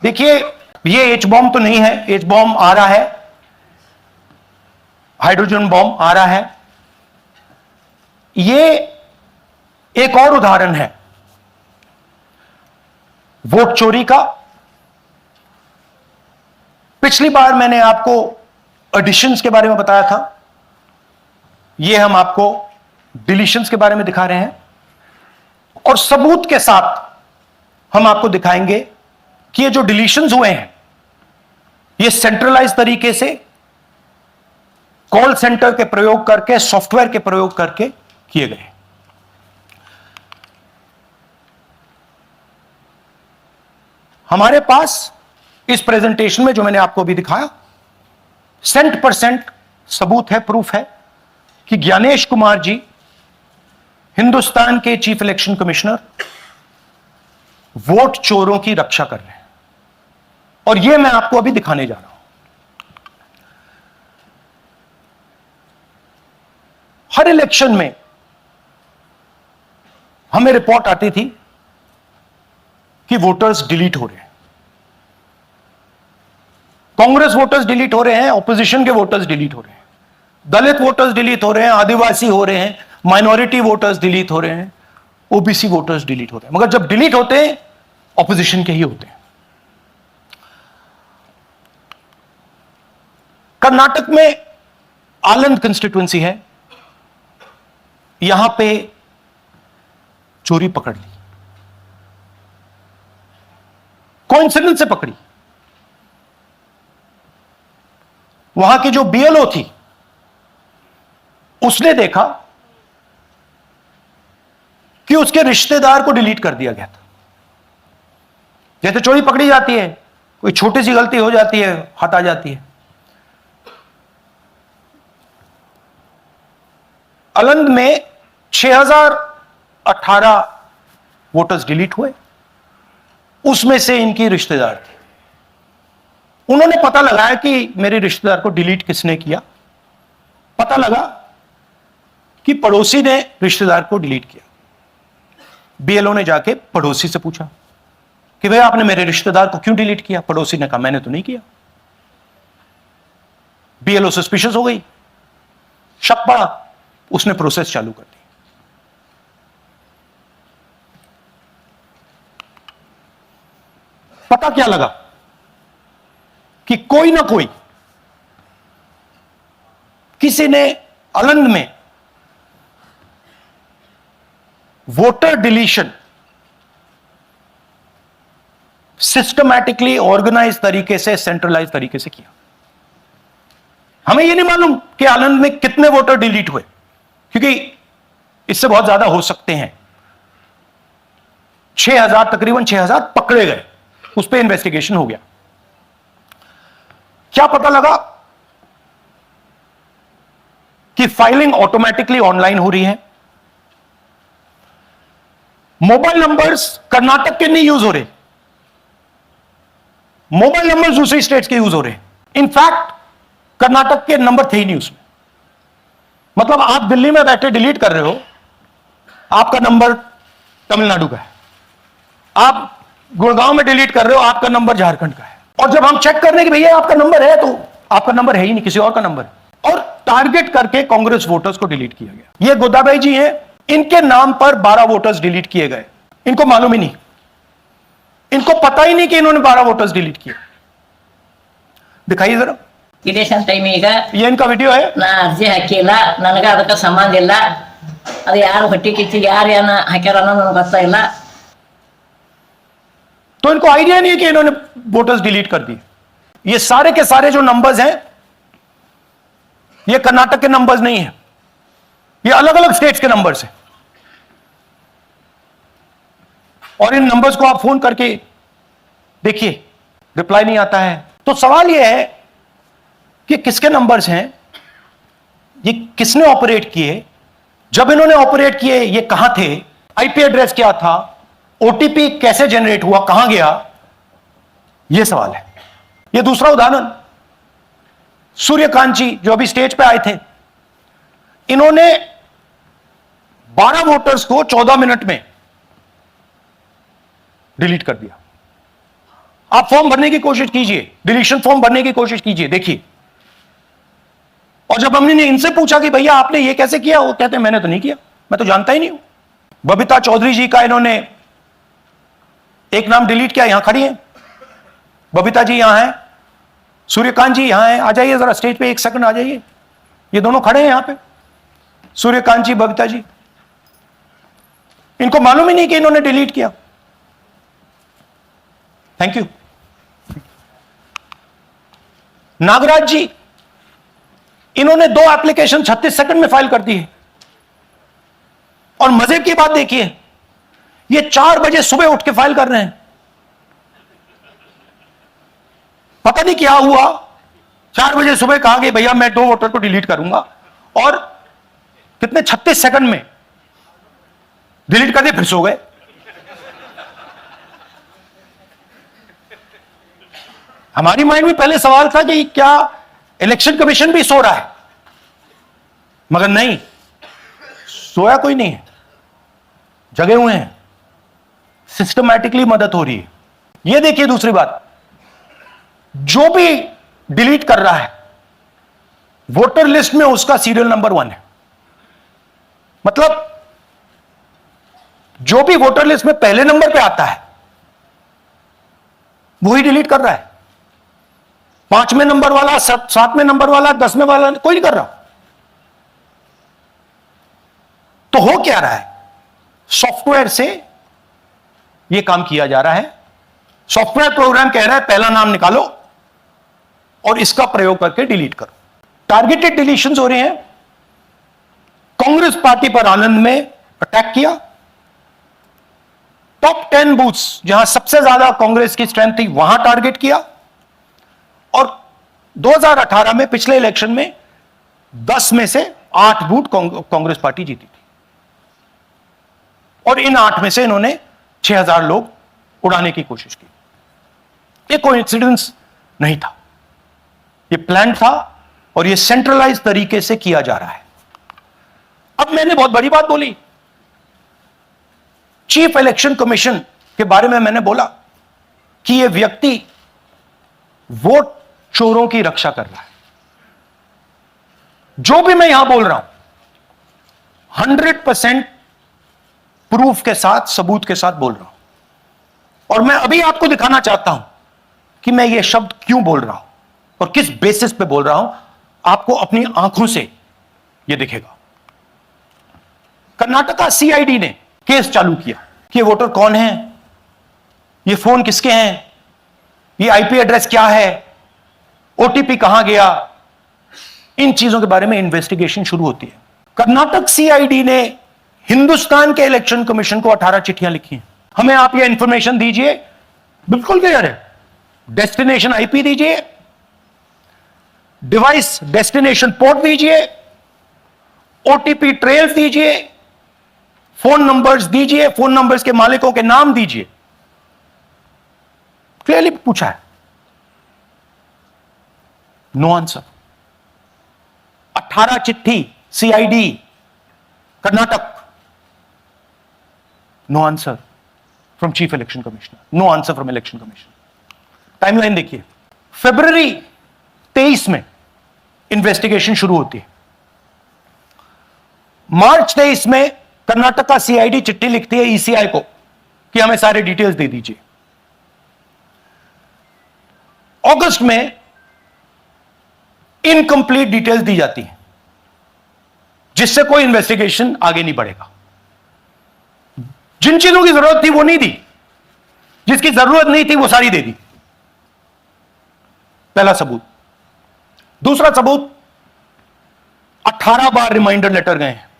देखिए, ये H bomb तो नहीं है, एच बॉम्ब आ रहा है, हाइड्रोजन बॉम्ब आ रहा है। ये एक और उदाहरण है वोट चोरी का। पिछली बार मैंने आपको एडिशंस के बारे में बताया था, ये हम आपको डिलीशंस के बारे में दिखा रहे हैं, और सबूत के साथ हम आपको दिखाएंगे कि ये जो डिलीशंस हुए हैं ये सेंट्रलाइज तरीके से कॉल सेंटर के प्रयोग करके, सॉफ्टवेयर के प्रयोग करके किए गए। हमारे पास इस प्रेजेंटेशन में जो मैंने आपको अभी दिखाया 100% सबूत है, प्रूफ है कि ज्ञानेश कुमार जी हिंदुस्तान के चीफ इलेक्शन कमिश्नर वोट चोरों की रक्षा कर रहे हैं, और यह मैं आपको अभी दिखाने जा रहा हूं। हर इलेक्शन में हमें रिपोर्ट आती थी कि वोटर्स डिलीट हो रहे हैं, कांग्रेस वोटर्स डिलीट हो रहे हैं, ऑपोजिशन के वोटर्स डिलीट हो रहे हैं, दलित वोटर्स डिलीट हो रहे हैं, आदिवासी हो रहे हैं, माइनॉरिटी वोटर्स डिलीट हो रहे हैं, ओबीसी वोटर्स डिलीट हो रहे हैं। मगर जब डिलीट होते हैं ऑपोजिशन के ही होते हैं। कर्नाटक में आलंद कंस्टिट्यूएंसी है, यहां पे चोरी पकड़ ली, कोइंसिडेंस से पकड़ी। वहां की जो बीएलओ थी उसने देखा कि उसके रिश्तेदार को डिलीट कर दिया गया था। जैसे चोरी पकड़ी जाती है, कोई छोटी सी गलती हो जाती है, हाथ आ जाती है। आलंद में 6018 वोटर्स डिलीट हुए, उसमें से इनकी रिश्तेदार थी। उन्होंने पता लगाया कि मेरे रिश्तेदार को डिलीट किसने किया। पता लगा कि पड़ोसी ने रिश्तेदार को डिलीट किया। बीएलओ ने जाके पड़ोसी से पूछा कि भैया आपने मेरे रिश्तेदार को क्यों डिलीट किया? पड़ोसी ने कहा मैंने तो नहीं किया। बीएलओ सस्पिशियस हो गई, शक पड़ा, उसने प्रोसेस चालू कर दी। पता क्या लगा कि कोई ना कोई, किसी ने आलंद में वोटर डिलीशन सिस्टमैटिकली ऑर्गेनाइज तरीके से, सेंट्रलाइज तरीके से किया। हमें यह नहीं मालूम कि आलंद में कितने वोटर डिलीट हुए, क्योंकि इससे बहुत ज्यादा हो सकते हैं। 6000, तकरीबन 6000 पकड़े गए, उस पर इन्वेस्टिगेशन हो गया। क्या पता लगा कि फाइलिंग ऑटोमेटिकली ऑनलाइन हो रही है। मोबाइल नंबर्स कर्नाटक के नहीं यूज हो रहे, मोबाइल नंबर्स दूसरी स्टेट्स के यूज हो रहे हैं। इनफैक्ट कर्नाटक के नंबर थे ही नहीं उसमें। मतलब आप दिल्ली में बैठे डिलीट कर रहे हो, आपका नंबर तमिलनाडु का है। आप गुड़गांव में डिलीट कर रहे हो, आपका नंबर झारखंड का है। और जब हम चेक करने के भैया आपका नंबर है, तो आपका नंबर है ही नहीं, किसी और का नंबर है। और टारगेट करके कांग्रेस वोटर्स को डिलीट किया गया। ये गोदाबाई जी हैं, इनके नाम पर 12 वोटर्स डिलीट किए गए। इनको मालूम ही नहीं, इनको पता ही नहीं कि इन्होंने 12 वोटर्स डिलीट किए। दिखाइए जरा, इलेक्शन टाइम ये इनका वीडियो है। ना अर्जी हाकिಲ್ಲ, ನನಗೆ ಅದಕ್ಕೆ ಸಂಬಂಧ ಇಲ್ಲ, ಅದು ಯಾರು ಹೊಟ್ಟಿ ಕಿಚ್ಚಿ ಯಾರು ಏನ ಹಾಕ್ಯಾರ ಅನ್ನೋದು ನನಗೆ ಗೊತ್ತಾಗಿಲ್ಲ। तो इनको आइडिया नहीं है कि इन्होंने वोटर्स डिलीट कर दिए। ये सारे के सारे जो नंबर्स हैं ये कर्नाटक के नंबर्स नहीं है, ये अलग अलग स्टेट्स के नंबर्स हैं। और इन नंबर्स को आप फोन करके देखिए, रिप्लाई नहीं आता है। तो सवाल यह है कि किसके नंबर्स हैं, ये किसने ऑपरेट किए, जब इन्होंने ऑपरेट किए ये कहां थे, आईपी एड्रेस क्या था, ओटीपी कैसे जनरेट हुआ, कहां गया, यह सवाल है। यह दूसरा उदाहरण, सूर्यकांत जी जो अभी स्टेज पे आए थे, इन्होंने 12 वोटर्स को 14 मिनट में डिलीट कर दिया। आप फॉर्म भरने की कोशिश कीजिए, डिलीशन फॉर्म भरने की कोशिश कीजिए, देखिए। और जब हमने इनसे पूछा कि भैया आपने ये कैसे किया, वो कहते हैं मैंने तो नहीं किया, मैं तो जानता ही नहीं हूं। बबीता चौधरी जी का इन्होंने एक नाम डिलीट किया, यहां खड़ी हैं बबीता जी, यहां हैं। सूर्यकांत जी यहां हैं, आ जाइए जरा स्टेज पे, एक सेकंड आ जाइए। ये दोनों खड़े हैं यहां पे, सूर्यकांत जी, बबीता जी। इनको मालूम ही नहीं कि इन्होंने डिलीट किया। Thank you. नागराज जी, इन्होंने 2 एप्लीकेशन 36 सेकंड में फाइल कर दी है। और मजे की बात देखिए, ये 4 बजे सुबह उठ के फाइल कर रहे हैं। पता नहीं क्या हुआ, 4 बजे सुबह कहा कि भैया मैं 2 वोटर को डिलीट करूंगा, और कितने 36 सेकंड में डिलीट कर दिए, फिर सो गए। हमारी माइंड में पहले सवाल था कि क्या इलेक्शन कमीशन भी सो रहा है, मगर नहीं, सोया कोई नहीं है, जगे हुए हैं, सिस्टमैटिकली मदद हो रही है। यह देखिए दूसरी बात, जो भी डिलीट कर रहा है वोटर लिस्ट में उसका सीरियल नंबर 1 है। मतलब जो भी वोटर लिस्ट में पहले नंबर पे आता है वही डिलीट कर रहा है। 5वें नंबर वाला, 7वें नंबर वाला, 10वें वाला कोई नहीं कर रहा। तो हो क्या रहा है, सॉफ्टवेयर से यह काम किया जा रहा है। सॉफ्टवेयर प्रोग्राम कह रहा है पहला नाम निकालो और इसका प्रयोग करके डिलीट करो। टारगेटेड डिलीशंस हो रहे हैं। कांग्रेस पार्टी पर आनंद में अटैक किया। टॉप 10 बूथ्स जहां सबसे ज्यादा कांग्रेस की स्ट्रेंथ थी वहां टारगेट किया। और 2018 में पिछले इलेक्शन में 10 में से 8 बूथ कांग्रेस पार्टी जीती थी, और इन 8 में से इन्होंने 6000 लोग उड़ाने की कोशिश की। ये कोइंसिडेंस नहीं था, ये प्लान था, और ये सेंट्रलाइज तरीके से किया जा रहा है। अब मैंने बहुत बड़ी बात बोली, चीफ इलेक्शन कमीशन के बारे में मैंने बोला कि यह व्यक्ति वोट चोरों की रक्षा कर रहा है। जो भी मैं यहां बोल रहा हूं 100% प्रूफ के साथ, सबूत के साथ बोल रहा हूं। और मैं अभी आपको दिखाना चाहता हूं कि मैं ये शब्द क्यों बोल रहा हूं और किस बेसिस पे बोल रहा हूं। आपको अपनी आंखों से यह दिखेगा। कर्नाटका सीआईडी ने केस चालू किया कि ये वोटर कौन है, ये फोन किसके हैं, ये आईपी एड्रेस क्या है, ओटीपी कहां गया, इन चीजों के बारे में इन्वेस्टिगेशन शुरू होती है। कर्नाटक सीआईडी ने हिंदुस्तान के इलेक्शन कमीशन को 18 चिट्ठियां लिखी हैं। हमें आप ये इंफॉर्मेशन दीजिए, बिल्कुल क्लियर है। डेस्टिनेशन आईपी दीजिए, डिवाइस डेस्टिनेशन पोर्ट दीजिए, ओटीपी ट्रेल्स दीजिए, फोन नंबर्स दीजिए, फोन नंबर्स के मालिकों के नाम दीजिए। क्लियरली पूछा है, नो आंसर। 18 चिट्ठी CID Karnataka, no answer from chief election commissioner, no answer from election commission. Timeline देखिए, फरवरी 23 में इन्वेस्टिगेशन शुरू होती है। मार्च 23 में कर्नाटका सीआईडी चिट्ठी लिखती है ईसीआई को कि हमें सारे डिटेल्स दे दीजिए। अगस्त में इनकंप्लीट डिटेल्स दी जाती हैं, जिससे कोई इन्वेस्टिगेशन आगे नहीं बढ़ेगा। जिन चीजों की जरूरत थी वो नहीं दी, जिसकी जरूरत नहीं थी वो सारी दे दी। पहला सबूत। दूसरा सबूत, 18 बार रिमाइंडर लेटर गए हैं।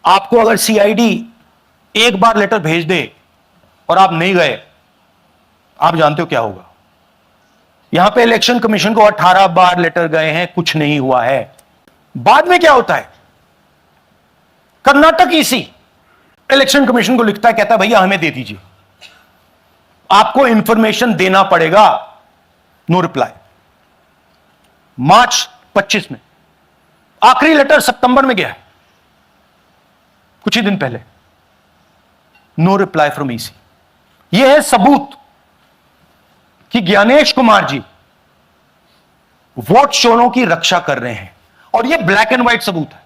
आपको अगर सीआईडी एक बार लेटर भेज दे और आप नहीं गए, आप जानते हो क्या होगा। यहां पे इलेक्शन कमीशन को 18 बार लेटर गए हैं, कुछ नहीं हुआ है। बाद में क्या होता है, कर्नाटक ईसी इलेक्शन कमीशन को लिखता है, कहता है भैया हमें दे दीजिए, आपको इंफॉर्मेशन देना पड़ेगा। No reply. मार्च 25 में आखिरी लेटर सितंबर में गया है, कुछ ही दिन पहले। No reply from EC. यह है सबूत कि ज्ञानेश कुमार जी वोट चोरों की रक्षा कर रहे हैं, और यह ब्लैक एंड व्हाइट सबूत है,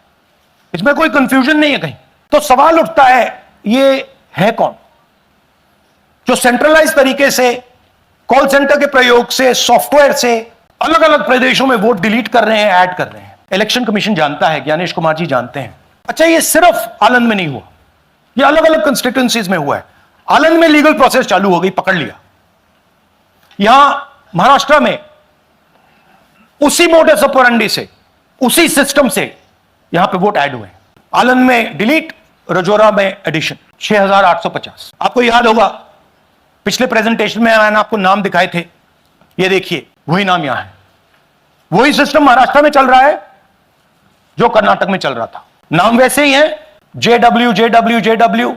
इसमें कोई कंफ्यूजन नहीं है कहीं। तो सवाल उठता है, यह है कौन जो सेंट्रलाइज तरीके से कॉल सेंटर के प्रयोग से, सॉफ्टवेयर से अलग अलग प्रदेशों में वोट डिलीट कर रहे हैं, ऐड कर रहे हैं? इलेक्शन कमीशन जानता है, ज्ञानेश कुमार जी जानते हैं। अच्छा, ये सिर्फ आनंद में नहीं हुआ, ये अलग अलग कंस्टिट्यूएंसीज में हुआ है। आनंद में लीगल प्रोसेस चालू हो गई, पकड़ लिया। यहां महाराष्ट्र में उसी मोडस ऑपरेंडी से, उसी सिस्टम से यहां पे वोट ऐड हुए। आनंद में डिलीट, रजौरा में एडिशन, 6850। आपको याद होगा पिछले प्रेजेंटेशन में मैंने आपको नाम दिखाए थे, ये देखिए वही नाम यहां है। वही सिस्टम महाराष्ट्र में चल रहा है जो कर्नाटक में चल रहा था। नाम वैसे ही है, जेडब्ल्यू जेडब्ल्यू जेडब्ल्यू,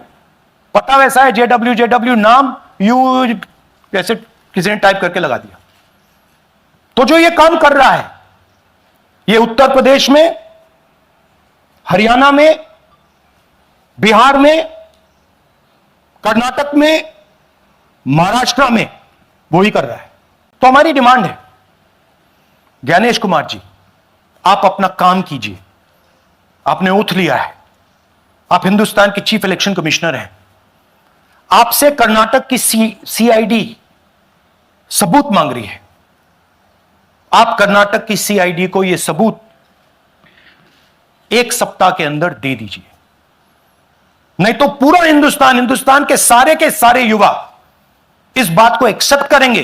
पता वैसा है, जेडब्ल्यू जेडब्ल्यू, नाम यू जैसे किसी ने टाइप करके लगा दिया। तो जो ये काम कर रहा है, ये उत्तर प्रदेश में, हरियाणा में, बिहार में, कर्नाटक में, महाराष्ट्र में वही कर रहा है। तो हमारी डिमांड है, ज्ञानेश कुमार जी, आप अपना काम कीजिए। आपने ओथ लिया है, आप हिंदुस्तान के चीफ इलेक्शन कमिश्नर हैं। आपसे कर्नाटक की सीआईडी सबूत मांग रही है। आप कर्नाटक की सीआईडी को यह सबूत 1 सप्ताह के अंदर दे दीजिए, नहीं तो पूरा हिंदुस्तान के सारे युवा इस बात को एक्सेप्ट करेंगे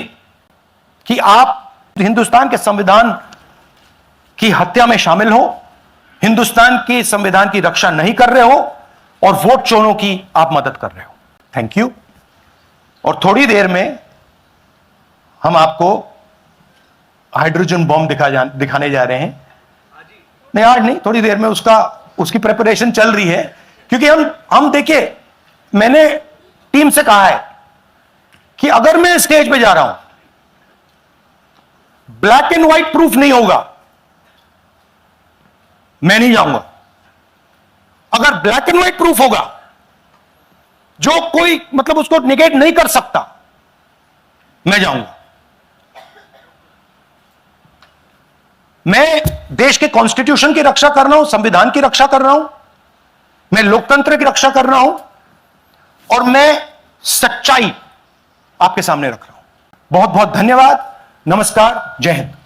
कि आप हिंदुस्तान के संविधान की हत्या में शामिल हो, हिंदुस्तान के संविधान की रक्षा नहीं कर रहे हो, और वोट चोरों की आप मदद कर रहे हो। Thank you. और थोड़ी देर में हम आपको हाइड्रोजन बॉम्ब दिखाने जा रहे हैं। नहीं, आज नहीं, थोड़ी देर में उसकी प्रिपरेशन चल रही है, क्योंकि हम देखिए, मैंने टीम से कहा है कि अगर मैं स्टेज पे जा रहा हूं, ब्लैक एंड व्हाइट प्रूफ नहीं होगा, मैं नहीं जाऊंगा। अगर ब्लैक एंड व्हाइट प्रूफ होगा, जो कोई मतलब उसको निगेट नहीं कर सकता, मैं जाऊंगा। मैं देश के कॉन्स्टिट्यूशन की रक्षा कर रहा हूं, संविधान की रक्षा कर रहा हूं, मैं लोकतंत्र की रक्षा कर रहा हूं, और मैं सच्चाई आपके सामने रख रहा हूं। बहुत बहुत धन्यवाद। नमस्कार, जय हिंद।